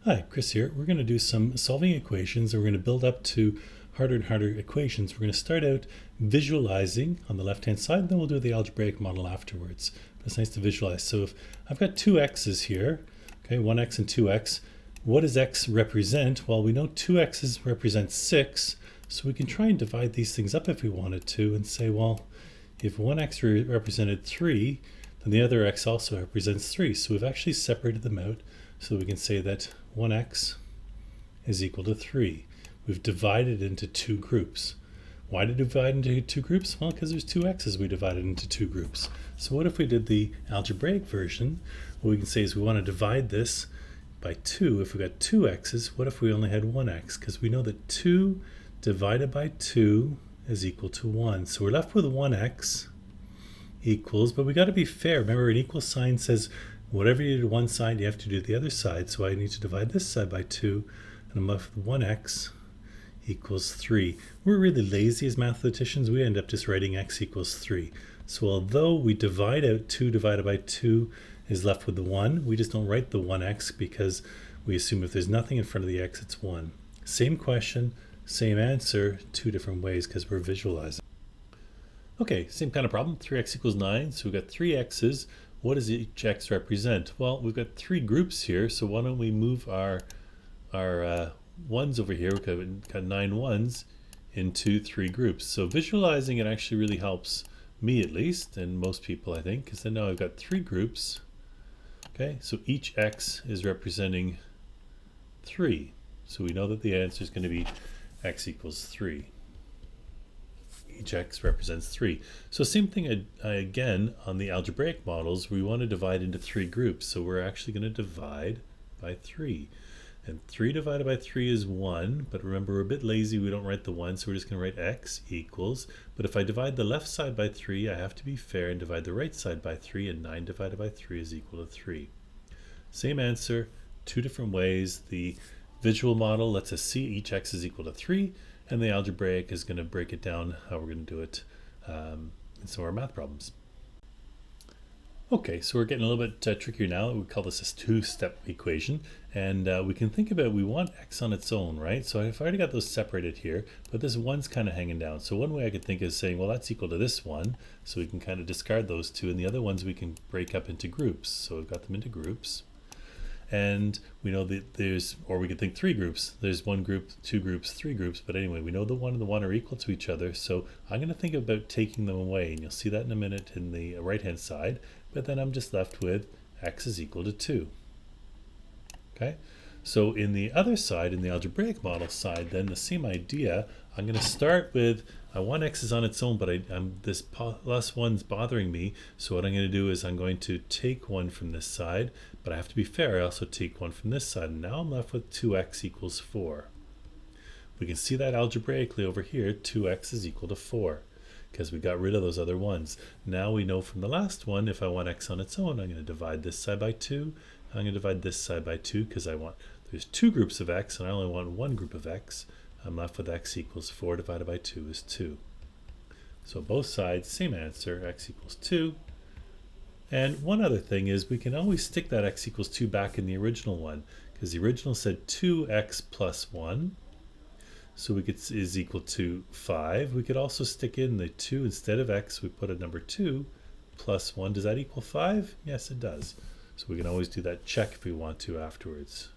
Hi, Chris here. We're going to do some solving equations, and we're going to build up to harder and harder equations. We're going to start out visualizing on the left-hand side, then we'll do the algebraic model afterwards. But it's nice to visualize. So if I've got two x's here, okay, 1x and 2x, what does x represent? Well, we know 2x's represent 6, so we can try and divide these things up if we wanted to and say, well, if 1x represented 3, then the other x also represents 3. So we've actually separated them out so we can say that 1x is equal to 3. We've divided into two groups. Why did we divide into two groups? Well, because there's two x's we divided into two groups. So what if we did the algebraic version? What we can say is we want to divide this by 2. If we got two x's, what if we only had one x? Because we know that 2 divided by 2 is equal to 1. So we're left with 1x equals, but we got to be fair. Remember, an equal sign says whatever you do to one side, you have to do to the other side. So I need to divide this side by 2, and I'm left with 1x equals 3. We're really lazy as mathematicians. We end up just writing x equals 3. So although we divide out 2 divided by 2 is left with the 1, we just don't write the 1x because we assume if there's nothing in front of the x, it's 1. Same question, same answer, two different ways because we're visualizing. Okay, same kind of problem, 3x equals 9. So we've got 3 x's. What does each x represent? Well, we've got three groups here, so why don't we move our ones over here, we've got 9 ones, into three groups. So visualizing it actually really helps me at least, and most people I think, because then now I've got three groups. Okay, so each x is representing 3. So we know that the answer is going to be x equals 3. Each x represents 3. So same thing again on the algebraic models, we want to divide into three groups. So we're actually going to divide by 3. And 3 divided by 3 is 1, but remember we're a bit lazy, we don't write the 1, so we're just going to write x equals. But if I divide the left side by 3, I have to be fair and divide the right side by 3, and 9 divided by 3 is equal to 3. Same answer, two different ways. The visual model lets us see each x is equal to 3, and the algebraic is going to break it down how we're going to do it in some of our math problems. Okay, so we're getting a little bit trickier now. We call this a two-step equation, and we can think about, we want x on its own, right? So I've already got those separated here, but this one's kind of hanging down. So one way I could think is saying, well, that's equal to this one, so we can kind of discard those two, and the other ones we can break up into groups. So we've got them into groups. And we know that there's, or we could think three groups. There's one group, two groups, three groups. But anyway, we know the one and the one are equal to each other. So I'm going to think about taking them away. And you'll see that in a minute in the right-hand side. But then I'm just left with x is equal to 2. Okay? So in the other side, in the algebraic model side, then the same idea. I'm going to start with, I want x is on its own, but this plus one's bothering me. So what I'm going to do is I'm going to take one from this side, but I have to be fair. I also take one from this side. And now I'm left with 2x equals 4. We can see that algebraically over here, 2x is equal to 4, because we got rid of those other ones. Now we know from the last one, if I want x on its own, I'm going to divide this side by 2. I'm going to divide this side by 2 because there's two groups of x and I only want one group of x. I'm left with x equals 4 divided by 2 is 2. So both sides, same answer, x equals 2. And one other thing is we can always stick that x equals 2 back in the original one, because the original said 2x plus 1. So we could is equal to 5. We could also stick in the 2 instead of x, we put a number 2 plus 1. Does that equal 5? Yes, it does. So we can always do that check if we want to afterwards.